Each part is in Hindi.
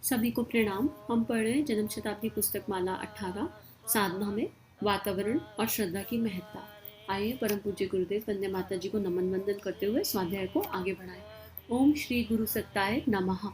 सभी को प्रणाम। हम पढ़ रहे हैं जन्म शताब्दी पुस्तक माला 18 साधना में वातावरण और श्रद्धा की महत्ता। आइए परम पूज्य गुरुदेव वंदे माता जी को नमन वंदन करते हुए स्वाध्याय को आगे बढ़ाएं। ओम श्री गुरु सत्ताय नमः।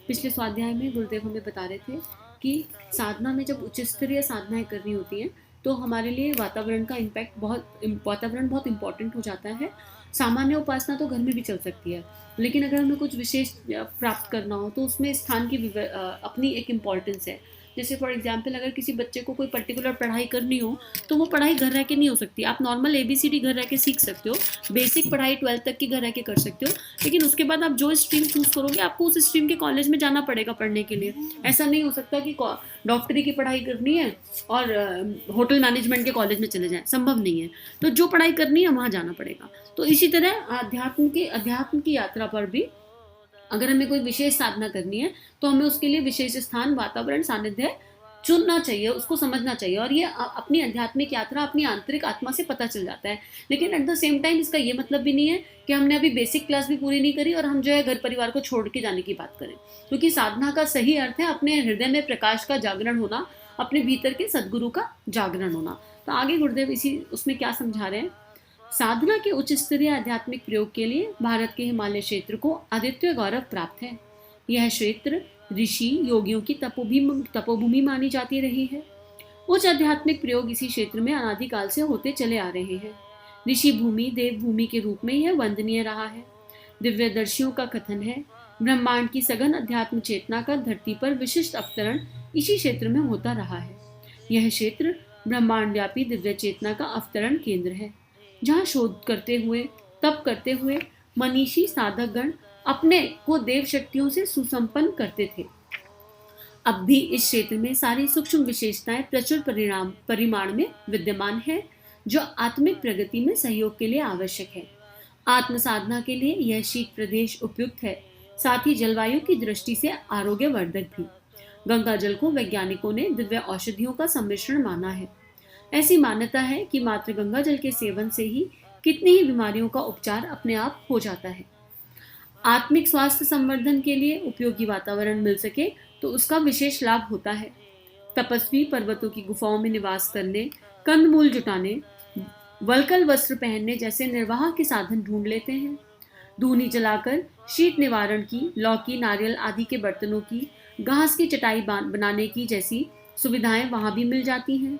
पिछले स्वाध्याय में गुरुदेव हमें बता रहे थे कि साधना में जब उच्च स्तरीय साधनाएं करनी होती हैं तो हमारे लिए वातावरण का इम्पैक्ट वातावरण बहुत इंपॉर्टेंट हो जाता है। सामान्य उपासना तो घर में भी चल सकती है, लेकिन अगर हमें कुछ विशेष प्राप्त करना हो तो उसमें स्थान की अपनी एक इम्पॉर्टेंस है। जैसे फॉर एग्जाम्पल अगर किसी बच्चे को कोई पर्टिकुलर पढ़ाई करनी हो तो वो पढ़ाई घर रह के नहीं हो सकती। आप नॉर्मल ABCD घर रह के सीख सकते हो, बेसिक पढ़ाई 12th तक की घर रह के कर सकते हो, लेकिन उसके बाद आप जो स्ट्रीम चूज करोगे आपको उस स्ट्रीम के कॉलेज में जाना पड़ेगा पढ़ने के लिए। ऐसा नहीं हो सकता कि डॉक्टरी की पढ़ाई करनी है और होटल मैनेजमेंट के कॉलेज में चले जाएं, संभव नहीं है। तो जो पढ़ाई करनी है वहाँ जाना पड़ेगा। तो इसी तरह अध्यात्म की यात्रा पर भी अगर हमें कोई विशेष साधना करनी है तो हमें उसके लिए विशेष स्थान, वातावरण, सानिध्य चुनना चाहिए, उसको समझना चाहिए। और ये अपनी आध्यात्मिक यात्रा अपनी आंतरिक आत्मा से पता चल जाता है। लेकिन एट द सेम टाइम इसका ये मतलब भी नहीं है कि हमने अभी बेसिक क्लास भी पूरी नहीं करी और हम जो है घर परिवार को छोड़ के जाने की बात करें, क्योंकि साधना का सही अर्थ है अपने हृदय में प्रकाश का जागरण होना, अपने भीतर के सदगुरु का जागरण होना। तो आगे गुरुदेव इसी उसमें क्या समझा रहे हैं। साधना के उच्च स्तरीय आध्यात्मिक प्रयोग के लिए भारत के हिमालय क्षेत्र को अद्वितीय गौरव प्राप्त है। यह क्षेत्र ऋषि योगियों की तपोभूमि मानी जाती रही है। उच्च आध्यात्मिक प्रयोग इसी क्षेत्र में अनादिकाल से होते चले आ रहे हैं। ऋषि भूमि देव भूमि के रूप में यह वंदनीय रहा है। दिव्यदर्शियों का कथन है, ब्रह्मांड की सघन अध्यात्म चेतना का धरती पर विशिष्ट अवतरण इसी क्षेत्र में होता रहा है। यह क्षेत्र ब्रह्मांड व्यापी दिव्य चेतना का अवतरण केंद्र है, जहाँ शोध करते हुए, तप करते हुए मनीषी साधक गण अपने को देव शक्तियों से सुसंपन्न करते थे। अब भी इस क्षेत्र में सारी सूक्ष्म विशेषताएं प्रचुर परिमाण में विद्यमान है, जो आत्मिक प्रगति में सहयोग के लिए आवश्यक है। आत्म साधना के लिए यह शीत प्रदेश उपयुक्त है, साथ ही जलवायु की दृष्टि से आरोग्यवर्धक भी। गंगा जल को वैज्ञानिकों ने दिव्य औषधियों का सम्मिश्रण माना है। ऐसी मान्यता है कि मात्र गंगा जल के सेवन से ही कितनी ही बीमारियों का उपचार अपने आप हो जाता है। आत्मिक स्वास्थ्य संवर्धन के लिए उपयोगी वातावरण मिल सके तो उसका विशेष लाभ होता है। तपस्वी पर्वतों की गुफाओं में निवास करने, कंदमूल जुटाने, वलकल वस्त्र पहनने जैसे निर्वाह के साधन ढूंढ लेते हैं। धूनी जलाकर शीत निवारण की, लौकी, नारियल आदि के बर्तनों की, घास की चटाई बनाने की जैसी सुविधाएं वहां भी मिल जाती हैं।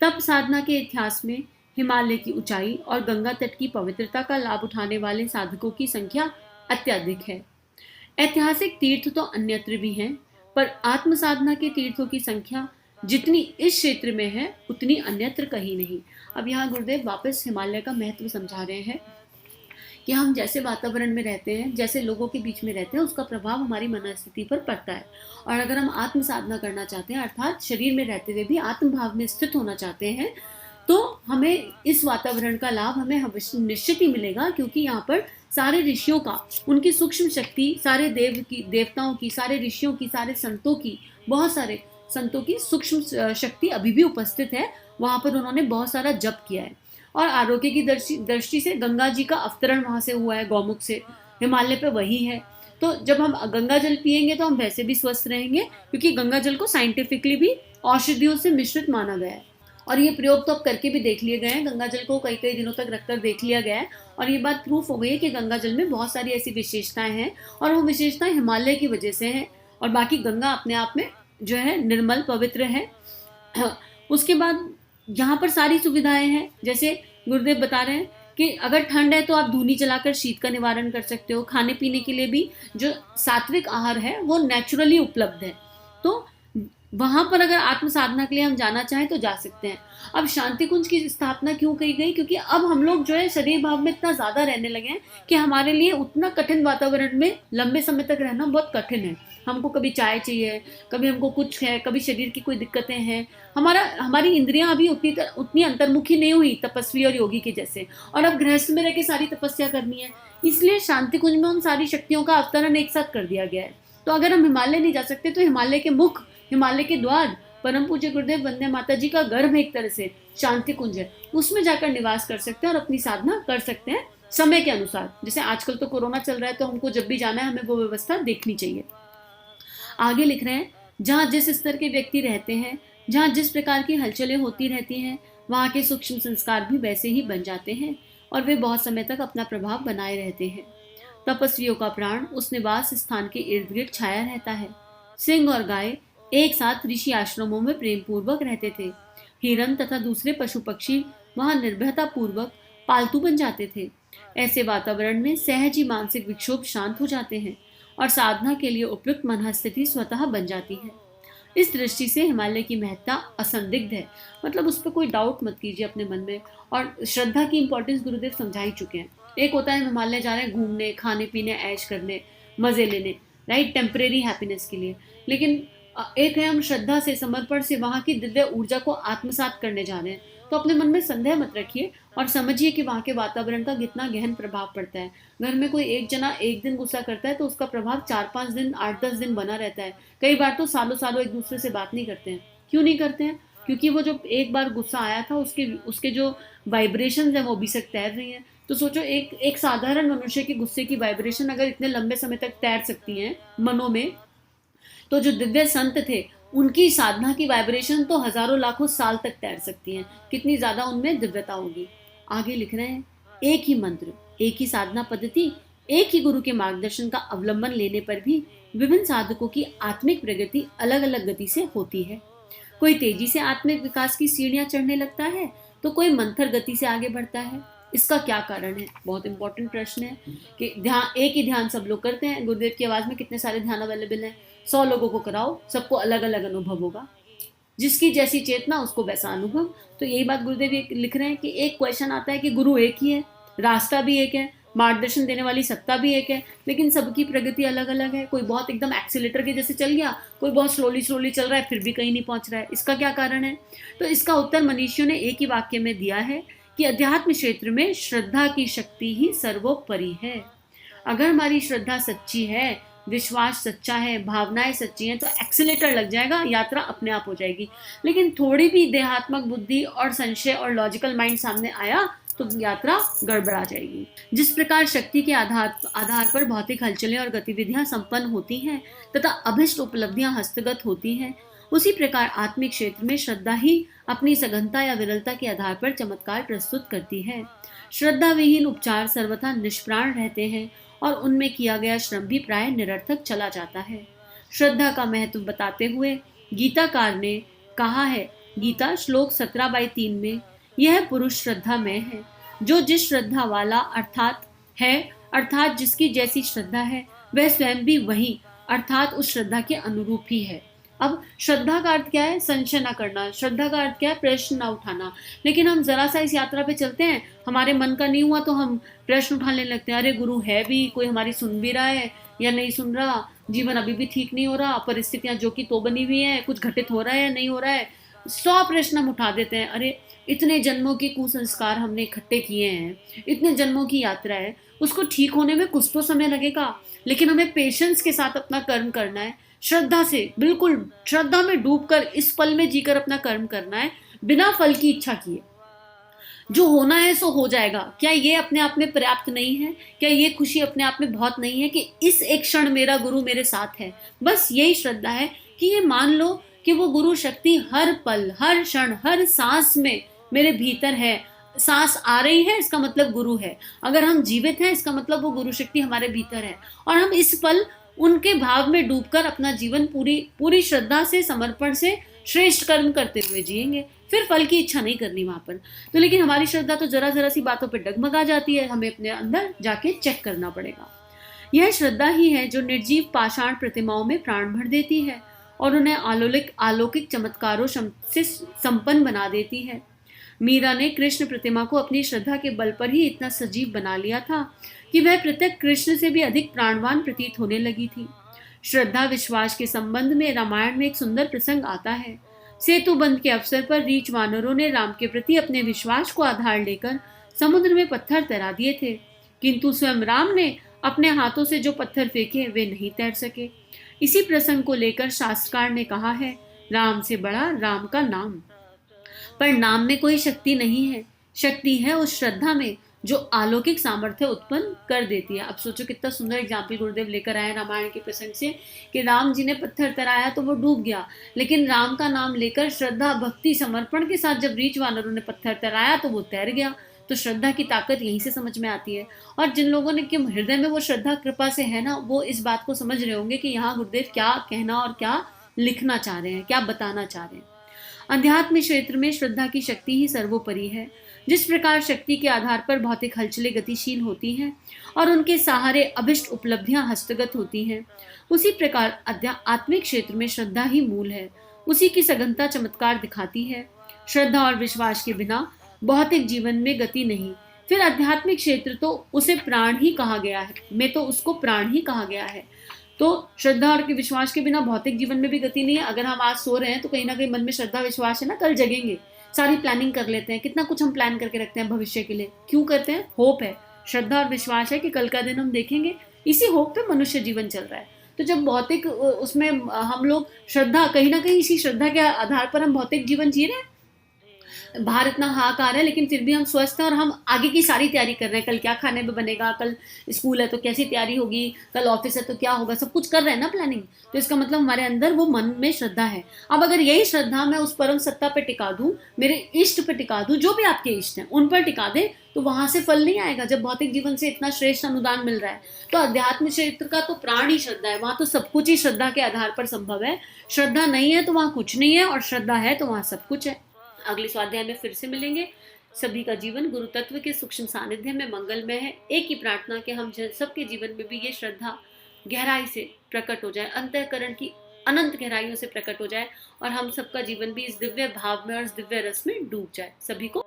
तप साधना के इतिहास में हिमालय की ऊंचाई और गंगा तट की पवित्रता का लाभ उठाने वाले साधकों की संख्या अत्यधिक है। ऐतिहासिक तीर्थ तो अन्यत्र भी हैं, पर आत्म साधना के तीर्थों की संख्या जितनी इस क्षेत्र में है उतनी अन्यत्र कहीं नहीं। अब यहाँ गुरुदेव वापस हिमालय का महत्व समझा रहे हैं कि हम जैसे वातावरण में रहते हैं, जैसे लोगों के बीच में रहते हैं, उसका प्रभाव हमारी मनस्थिति पर पड़ता है। और अगर हम आत्म साधना करना चाहते हैं, अर्थात शरीर में रहते हुए भी आत्म भाव में स्थित होना चाहते हैं, तो हमें इस वातावरण का लाभ हमें निश्चित ही मिलेगा, क्योंकि यहाँ पर सारे ऋषियों का, उनकी सूक्ष्म शक्ति, सारे देवताओं की, सारे ऋषियों की, सारे संतों की, बहुत सारे संतों की सूक्ष्म शक्ति अभी भी उपस्थित है। वहां पर उन्होंने बहुत सारा जप किया है। और आरोग्य की दृष्टि से गंगा जी का अवतरण वहां से हुआ है, गौमुख से। हिमालय पे वही है। तो जब हम गंगा जल पिएंगे तो हम वैसे भी स्वस्थ रहेंगे, क्योंकि गंगा जल को साइंटिफिकली भी औषधियों से मिश्रित माना गया है। और ये प्रयोग तो अब करके भी देख लिए गए हैं, गंगा जल को कई कई दिनों तक रखकर देख लिया गया है, और ये बात प्रूफ हो गई है कि गंगा जल में बहुत सारी ऐसी विशेषताएं हैं, और वो विशेषताएं हिमालय की वजह से हैं। और बाकी गंगा अपने आप में जो है निर्मल, पवित्र है। उसके बाद यहाँ पर सारी सुविधाएं हैं। जैसे गुरुदेव बता रहे हैं कि अगर ठंड है तो आप धूनी जलाकर शीत का निवारण कर सकते हो। खाने पीने के लिए भी जो सात्विक आहार है वो नेचुरली उपलब्ध है। तो वहां पर अगर आत्म साधना के लिए हम जाना चाहें तो जा सकते हैं। अब शांति कुंज की स्थापना क्यों की गई? क्योंकि अब हम लोग जो है शरीर भाव में इतना ज्यादा रहने लगे हैं कि हमारे लिए उतना कठिन वातावरण में लंबे समय तक रहना बहुत कठिन है। हमको कभी चाय चाहिए, कभी हमको कुछ है, कभी शरीर की कोई दिक्कतें हैं। हमारी इंद्रियां अभी उतनी अंतर्मुखी नहीं हुई तपस्वी और योगी के जैसे, और अब गृहस्थ में रह के सारी तपस्या करनी है। इसलिए शांति कुंज में उन सारी शक्तियों का अवतरण एक साथ कर दिया गया है। तो अगर हम हिमालय नहीं जा सकते तो हिमालय के मुख, हिमालय के द्वार, परम पूज्य गुरुदेव वंदे माता जी का गर्भ एक तरह से शांति कुंज है, उसमें जाकर निवास कर सकते हैं और अपनी साधना कर सकते हैं समय के अनुसार। जैसे आजकल तो कोरोना चल रहा है, तो हमको जब भी जाना है हमें वो व्यवस्था देखनी चाहिए। आगे लिख रहे हैं, जहाँ जिस स्तर के व्यक्ति रहते हैं, जहाँ जिस प्रकार की हलचलें होती रहती हैं, वहाँ के सूक्ष्म संस्कार भी वैसे ही बन जाते हैं और वे बहुत समय तक अपना प्रभाव बनाए रहते हैं। तपस्वियों का प्राण उस निवास स्थान के इर्द गिर्द छाया रहता है। सिंह और गाय एक साथ ऋषि आश्रमों में प्रेम पूर्वक रहते थे। हिरन तथा दूसरे पशु पक्षी वहां निर्भयता पूर्वक पालतू बन जाते थे। ऐसे वातावरण में सहज ही मानसिक विक्षोभ शांत हो जाते हैं और साधना के लिए उपयुक्त मनस्थिति स्वतः बन जाती है। इस दृष्टि से हिमालय की महत्ता असंदिग्ध है, मतलब उस पर कोई डाउट मत कीजिए अपने मन में। और श्रद्धा की इंपॉर्टेंस गुरुदेव समझा ही चुके हैं। एक होता है हिमालय जा रहे हैं घूमने, खाने पीने, ऐश करने, मजे लेने, राइट, टेम्परेरी हैप्पीनेस के लिए। लेकिन एक है हम श्रद्धा से, समर्पण से वहां की दिव्य ऊर्जा को आत्मसात करने जा रहे हैं। तो अपने मन में संदेह मत रखिए और समझिए कि वहां के वातावरण का कितना गहन प्रभाव पड़ता है। घर में कोई एक जना एक दिन गुस्सा करता है तो उसका प्रभाव 4-5 दिन, 8-10 दिन बना रहता है। कई बार तो सालों सालों एक दूसरे से बात नहीं करते हैं। क्यों नहीं करते हैं? क्योंकि वो जो एक बार गुस्सा आया था उसके जो वाइब्रेशन है वो अभी तक तैर रही है। तो सोचो, एक साधारण मनुष्य के गुस्से की वाइब्रेशन अगर इतने लंबे समय तक तैर सकती है मनों में, तो जो दिव्य संत थे उनकी साधना की वाइब्रेशन तो हजारों लाखों साल तक तैर सकती हैं। कितनी ज्यादा उनमें दिव्यता होगी। आगे लिख रहे हैं, एक ही मंत्र, एक ही साधना पद्धति, एक ही गुरु के मार्गदर्शन का अवलंबन लेने पर भी विभिन्न साधकों की आत्मिक प्रगति अलग अलग गति से होती है। कोई तेजी से आत्मिक विकास की सीढ़ियां चढ़ने लगता है तो कोई मंथर गति से आगे बढ़ता है। इसका क्या कारण है? बहुत इंपॉर्टेंट प्रश्न है कि ध्यान, एक ही ध्यान सब लोग करते हैं। गुरुदेव की आवाज में कितने सारे ध्यान अवेलेबल हैं। 100 लोगों को कराओ, सबको अलग अलग अनुभव होगा। जिसकी जैसी चेतना उसको वैसा अनुभव। तो यही बात गुरुदेव ये लिख रहे हैं कि एक क्वेश्चन आता है कि गुरु एक ही है, रास्ता भी एक है, मार्गदर्शन देने वाली सत्ता भी एक है, लेकिन सबकी प्रगति अलग अलग है। कोई बहुत एकदम एक्सीलेटर के जैसे चल गया, कोई बहुत स्लोली चल रहा है, फिर भी कहीं नहीं पहुंच रहा है। इसका क्या कारण है? तो इसका उत्तर मनीषियों ने एक ही वाक्य में दिया है कि अध्यात्म क्षेत्र में श्रद्धा की शक्ति ही सर्वोपरि है। अगर हमारी श्रद्धा सच्ची है, विश्वास सच्चा है, भावनाएं सच्ची हैं, तो एक्सीलेटर लग जाएगा, यात्रा अपने आप हो जाएगी। लेकिन थोड़ी भी देहात्मक बुद्धि और संशय और लॉजिकल माइंड सामने आया तो यात्रा गड़बड़ा जाएगी। जिस प्रकार शक्ति के आधार पर भौतिक हलचलें और गतिविधियां संपन्न होती हैं तथा अभिष्ट उपलब्धियां हस्तगत होती हैं, उसी प्रकार आत्मिक क्षेत्र में श्रद्धा ही अपनी सघनता या विरलता के आधार पर चमत्कार प्रस्तुत करती है। श्रद्धा विहीन उपचार सर्वथा निष्प्राण रहते हैं और उनमें किया गया श्रम भी प्राय निरर्थक चला जाता है। श्रद्धा का महत्व बताते हुए गीताकार ने कहा है, गीता श्लोक 17/3 में, यह पुरुष श्रद्धा में है, जो जिस श्रद्धा वाला अर्थात जिसकी जैसी श्रद्धा है, वह स्वयं भी वही अर्थात उस श्रद्धा के अनुरूप ही है। अब श्रद्धा का अर्थ क्या है? संशय न करना। श्रद्धा का अर्थ क्या है? प्रश्न न उठाना। लेकिन हम जरा सा इस यात्रा पे चलते हैं, हमारे मन का नहीं हुआ तो हम प्रश्न उठाने लगते हैं। अरे गुरु है भी, कोई हमारी सुन भी रहा है या नहीं सुन रहा, जीवन अभी भी ठीक नहीं हो रहा, परिस्थितियां जो कि तो बनी हुई है, कुछ घटित हो रहा है या नहीं हो रहा है। 100 प्रश्न हम उठा देते हैं। अरे इतने जन्मों के कुसंस्कार हमने इकट्ठे किए हैं, इतने जन्मों की यात्रा है, उसको ठीक होने में कुछ तो समय लगेगा, लेकिन हमें पेशेंस के साथ अपना कर्म करना है। श्रद्धा से, बिल्कुल श्रद्धा में डूबकर इस पल में जीकर अपना कर्म करना है, बिना फल की इच्छा किए। जो होना है सो हो जाएगा। क्या ये अपने आप में पर्याप्त नहीं है? क्या ये खुशी अपने आप में बहुत नहीं है कि इस एक क्षण मेरा गुरु मेरे साथ है? बस यही श्रद्धा है कि ये मान लो कि वो गुरु शक्ति हर पल, हर क्षण, हर सांस में मेरे भीतर है। सांस आ रही है इसका मतलब गुरु है। अगर हम जीवित हैं इसका मतलब वो गुरु शक्ति हमारे भीतर है, और हम इस पल उनके भाव में डूबकर अपना जीवन पूरी श्रद्धा से, समर्पण से श्रेष्ठ कर्म करते हुए जिएंगे। फिर फल की इच्छा नहीं करनी वहां पर। तो लेकिन हमारी श्रद्धा तो जरा जरा सी बातों पे डगमगा जाती है। हमें अपने अंदर जाके चेक करना पड़ेगा। यह श्रद्धा ही है जो निर्जीव पाषाण प्रतिमाओं में प्राण भर देती है और उन्हें अलौकिक चमत्कारों से संपन्न बना देती है। मीरा ने कृष्ण प्रतिमा को अपनी श्रद्धा के बल पर ही इतना सजीव बना लिया था कि वह प्रत्यक्ष कृष्ण से भी अधिक प्राणवान प्रतीत होने लगी थी। श्रद्धा विश्वास के संबंध में रामायण में एक सुंदर प्रसंग आता है। सेतु बंध के अवसर पर रीछ वानरों ने राम के प्रति अपने विश्वास को आधार लेकर समुद्र में पत्थर तैरा दिए थे, किंतु स्वयं राम ने अपने हाथों से जो पत्थर फेंके वे नहीं तैर सके। इसी प्रसंग को लेकर शास्त्रकार ने कहा है, राम से बड़ा राम का नाम। पर नाम में कोई शक्ति नहीं है, शक्ति है उस श्रद्धा में जो अलौकिक सामर्थ्य उत्पन्न कर देती है। अब सोचो कितना सुंदर एग्जाम्पल गुरुदेव लेकर आए रामायण के प्रसंग से कि राम जी ने पत्थर तराया तो वो डूब गया, लेकिन राम का नाम लेकर श्रद्धा भक्ति समर्पण के साथ जब रीछ वानरों ने पत्थर तराया तो वो तैर गया। तो श्रद्धा की ताकत यहीं से समझ में आती है। और जिन लोगों ने कि हृदय में वो श्रद्धा कृपा से है ना, वो इस बात को समझ रहे होंगे कि यहाँ गुरुदेव क्या कहना और क्या लिखना चाह रहे हैं, क्या बताना चाह रहे हैं। अध्यात्म क्षेत्र में श्रद्धा की शक्ति ही सर्वोपरि है। जिस प्रकार शक्ति के आधार पर भौतिक हलचलें गतिशील होती हैं और उनके सहारे अभिष्ट उपलब्धियां हस्तगत होती हैं, उसी प्रकार आत्मिक क्षेत्र में श्रद्धा ही मूल है। उसी की सघनता चमत्कार दिखाती है। श्रद्धा और विश्वास के बिना भौतिक जीवन में गति नहीं। फिर आध्यात्मिक क्षेत्र तो उसे प्राण ही कहा गया है, मैं तो उसको प्राण ही कहा गया है। तो श्रद्धा और विश्वास के बिना भौतिक जीवन में भी गति नहीं है। अगर हम आज सो रहे हैं तो कहीं ना कहीं मन में श्रद्धा विश्वास है ना, कल जगेंगे, सारी प्लानिंग कर लेते हैं, कितना कुछ हम प्लान करके रखते हैं भविष्य के लिए। क्यों करते हैं? होप है, श्रद्धा और विश्वास है कि कल का दिन हम देखेंगे। इसी होप पे मनुष्य जीवन चल रहा है। तो जब भौतिक उसमें हम लोग श्रद्धा, कहीं ना कहीं इसी श्रद्धा के आधार पर हम भौतिक जीवन जी रहे हैं। बाहर इतना हाहाकार है लेकिन फिर भी हम स्वस्थ हैं और हम आगे की सारी तैयारी कर रहे हैं। कल क्या खाने में बनेगा, कल स्कूल है तो कैसी तैयारी होगी, कल ऑफिस है तो क्या होगा, सब कुछ कर रहे हैं ना प्लानिंग। तो इसका मतलब हमारे अंदर वो मन में श्रद्धा है। अब अगर यही श्रद्धा मैं उस परम सत्ता पे टिका दूं, मेरे इष्ट पे टिका दूं, जो भी आपके इष्ट हैं उन पर टिका दे, तो वहां से फल नहीं आएगा। जब भौतिक जीवन से इतना श्रेष्ठ अनुदान मिल रहा है तो अध्यात्म क्षेत्र का तो प्राण ही श्रद्धा है। वहां तो सब कुछ ही श्रद्धा के आधार पर संभव है। श्रद्धा नहीं है तो वहां कुछ नहीं है, और श्रद्धा है तो वहां सब कुछ है। अगले स्वाध्याय में फिर से मिलेंगे। सभी का जीवन गुरु तत्व के सूक्ष्म सानिध्य में मंगलमय है। एक ही प्रार्थना कि हम सबके जीवन में भी ये श्रद्धा गहराई से प्रकट हो जाए, अंतःकरण की अनंत गहराइयों से प्रकट हो जाए, और हम सबका जीवन भी इस दिव्य भाव में और इस दिव्य रस में डूब जाए। सभी को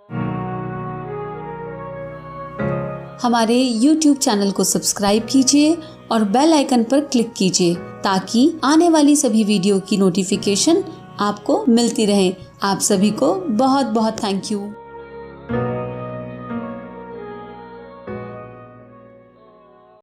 हमारे YouTube चैनल को सब्सक्राइब कीजिए और बेल आइकन पर क्लिक कीजिए ताकि आने वाली सभी वीडियो की नोटिफिकेशन आपको मिलती रहे। आप सभी को बहुत बहुत थैंक यू।